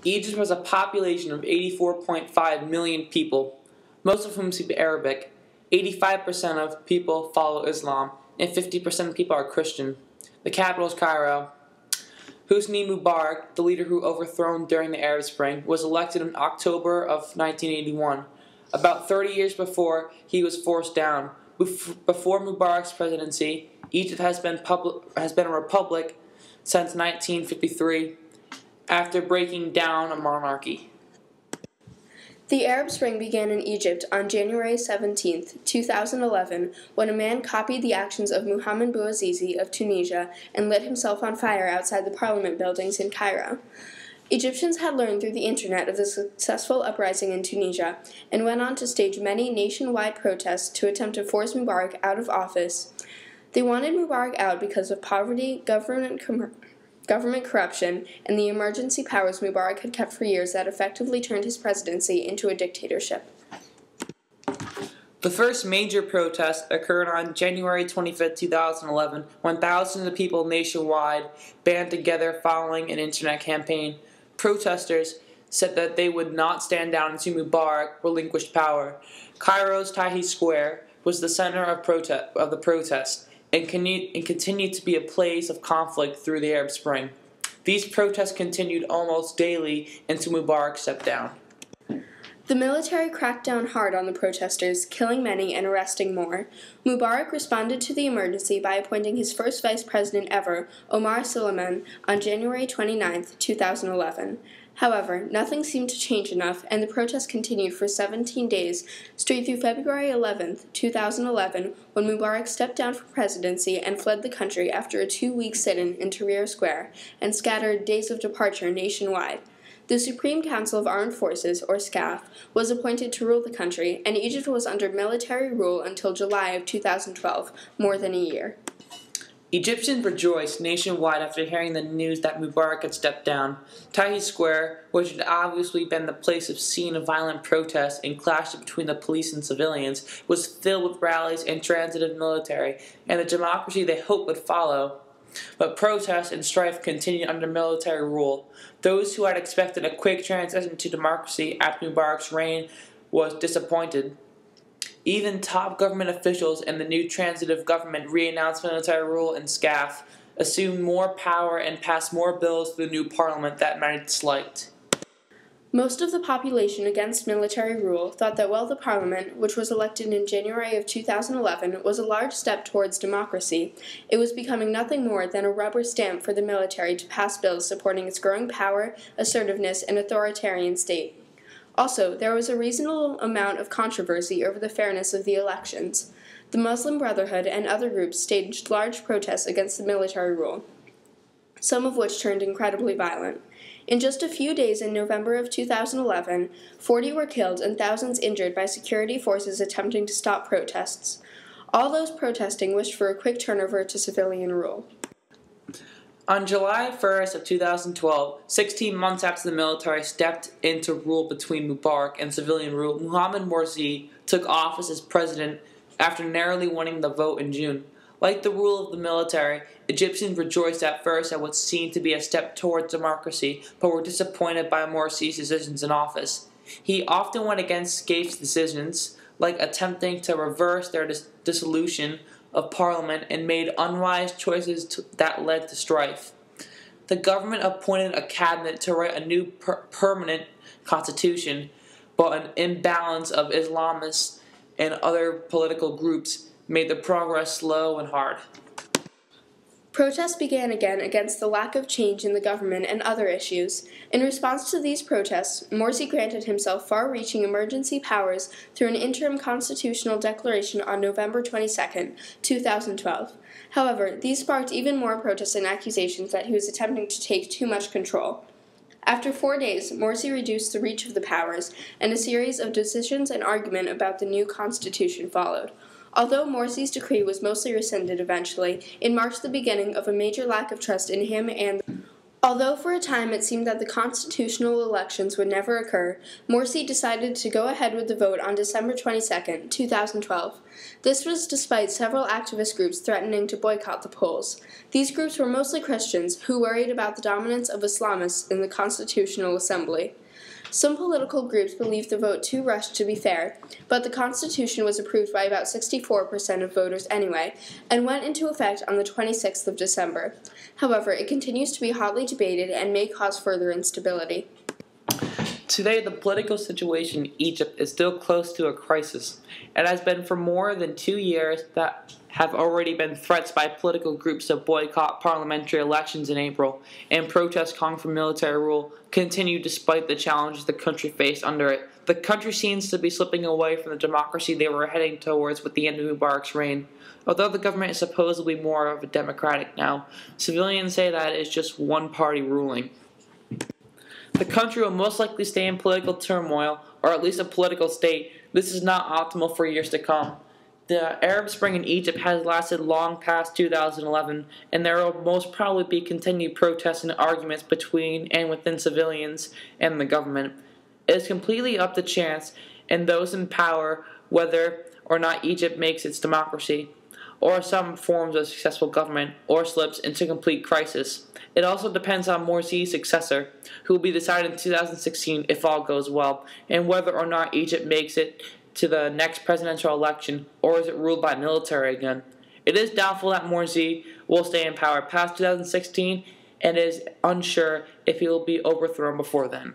Egypt has a population of 84.5 million people, most of whom speak Arabic. 85% of people follow Islam, and 50% of people are Christian. The capital is Cairo. Hosni Mubarak, the leader who overthrown during the Arab Spring, was elected in October of 1981, about 30 years before he was forced down. Before Mubarak's presidency, Egypt has been a republic since 1953, after breaking down a monarchy. The Arab Spring began in Egypt on January 17, 2011, when a man copied the actions of Mohamed Bouazizi of Tunisia and lit himself on fire outside the parliament buildings in Cairo. Egyptians had learned through the internet of the successful uprising in Tunisia and went on to stage many nationwide protests to attempt to force Mubarak out of office. They wanted Mubarak out because of poverty, government corruption, and the emergency powers Mubarak had kept for years that effectively turned his presidency into a dictatorship. The first major protest occurred on January 25, 2011, when thousands of people nationwide band together following an internet campaign. Protesters said that they would not stand down until Mubarak relinquished power. Cairo's Tahrir Square was the center of the protest, and continued to be a place of conflict through the Arab Spring. These protests continued almost daily until Mubarak stepped down. The military cracked down hard on the protesters, killing many and arresting more. Mubarak responded to the emergency by appointing his first vice president ever, Omar Suleiman, on January 29, 2011. However, nothing seemed to change enough, and the protests continued for 17 days, straight through February 11, 2011, when Mubarak stepped down from presidency and fled the country after a 2-week sit-in in Tahrir Square, and scattered days of departure nationwide. The Supreme Council of Armed Forces, or SCAF, was appointed to rule the country, and Egypt was under military rule until July of 2012, more than a year. Egyptians rejoiced nationwide after hearing the news that Mubarak had stepped down. Tahrir Square, which had obviously been the place of scene of violent protests and clashes between the police and civilians, was filled with rallies and transit of military, and the democracy they hoped would follow. But protests and strife continued under military rule. Those who had expected a quick transition to democracy after Mubarak's reign was disappointed. Even top government officials in the new transitive government re-announced military rule, and SCAF assumed more power and passed more bills to the new parliament that many disliked. Most of the population against military rule thought that while the parliament, which was elected in January of 2011, was a large step towards democracy, it was becoming nothing more than a rubber stamp for the military to pass bills supporting its growing power, assertiveness, and authoritarian state. Also, there was a reasonable amount of controversy over the fairness of the elections. The Muslim Brotherhood and other groups staged large protests against the military rule, some of which turned incredibly violent. In just a few days in November of 2011, 40 were killed and thousands injured by security forces attempting to stop protests. All those protesting wished for a quick turnover to civilian rule. On July 1st of 2012, 16 months after the military stepped into rule between Mubarak and civilian rule, Mohamed Morsi took office as president after narrowly winning the vote in June. Like the rule of the military, Egyptians rejoiced at first at what seemed to be a step towards democracy, but were disappointed by Morsi's decisions in office. He often went against SCAF's decisions, like attempting to reverse their dissolution of parliament, and made unwise choices that led to strife. The government appointed a cabinet to write a new permanent constitution, but an imbalance of Islamists and other political groups made the progress slow and hard. Protests began again against the lack of change in the government and other issues. In response to these protests, Morsi granted himself far-reaching emergency powers through an interim constitutional declaration on November 22, 2012. However, these sparked even more protests and accusations that he was attempting to take too much control. After 4 days, Morsi reduced the reach of the powers, and a series of decisions and argument about the new constitution followed. Although Morsi's decree was mostly rescinded eventually, it marked the beginning of a major lack of trust in him and Although for a time it seemed that the constitutional elections would never occur, Morsi decided to go ahead with the vote on December 22, 2012. This was despite several activist groups threatening to boycott the polls. These groups were mostly Christians who worried about the dominance of Islamists in the Constitutional Assembly. Some political groups believed the vote too rushed to be fair, but the Constitution was approved by about 64% of voters anyway, and went into effect on the 26th of December. However, it continues to be hotly debated and may cause further instability. Today, the political situation in Egypt is still close to a crisis. It has been for more than 2 years that have already been threats by political groups to boycott parliamentary elections in April, and protests calling for military rule continue despite the challenges the country faced under it. The country seems to be slipping away from the democracy they were heading towards with the end of Mubarak's reign. Although the government is supposedly more of a democratic now, civilians say that it is just one party ruling. The country will most likely stay in political turmoil, or at least a political state. This is not optimal for years to come. The Arab Spring in Egypt has lasted long past 2011, and there will most probably be continued protests and arguments between and within civilians and the government. It is completely up to chance and those in power whether or not Egypt makes its democracy, or some forms of successful government, or slips into complete crisis. It also depends on Morsi's successor, who will be decided in 2016 if all goes well, and whether or not Egypt makes it to the next presidential election, or is it ruled by military again. It is doubtful that Morsi will stay in power past 2016, and it is unsure if he will be overthrown before then.